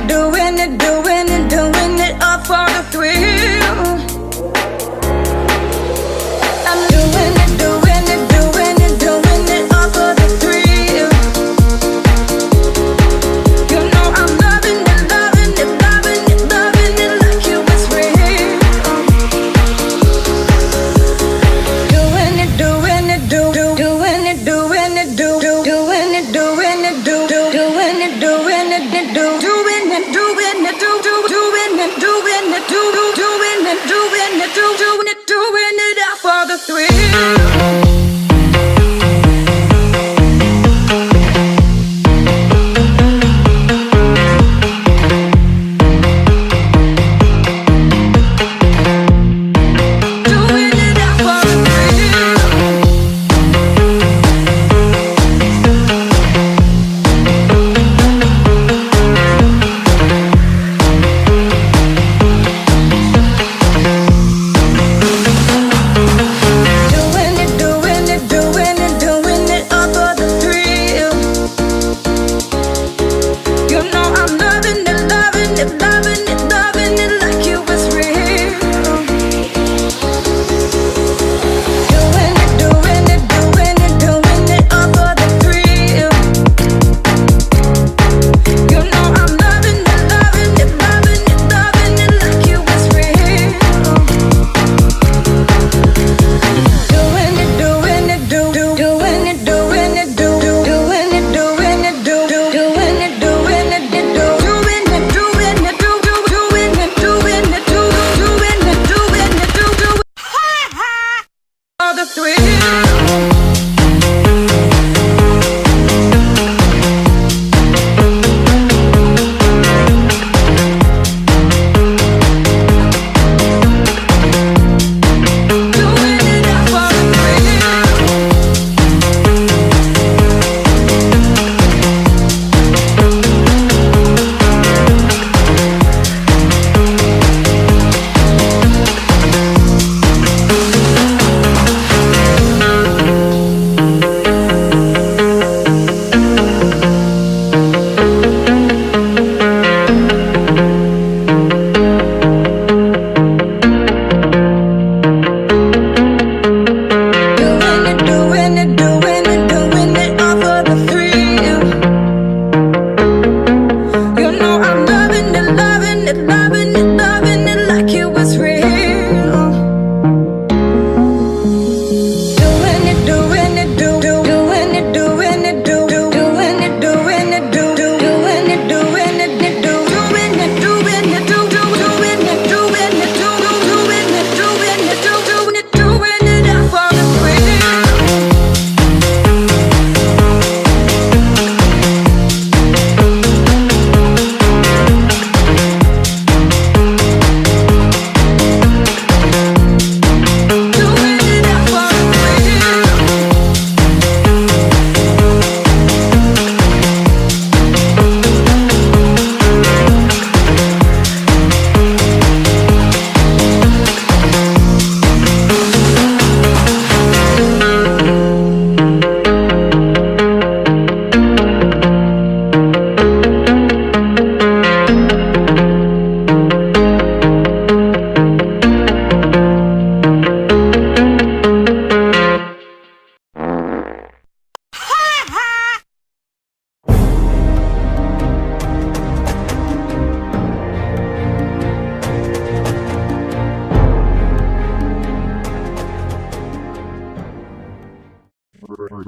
doing it all for the thrill. I'm doing it all for the thrill. You know I'm loving it like you was real. Doing it, doing it, doing it, doing it, doing it, doing it, doing it, doing it, doing it, doing it out for the thrill.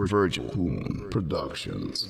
Virgil Productions.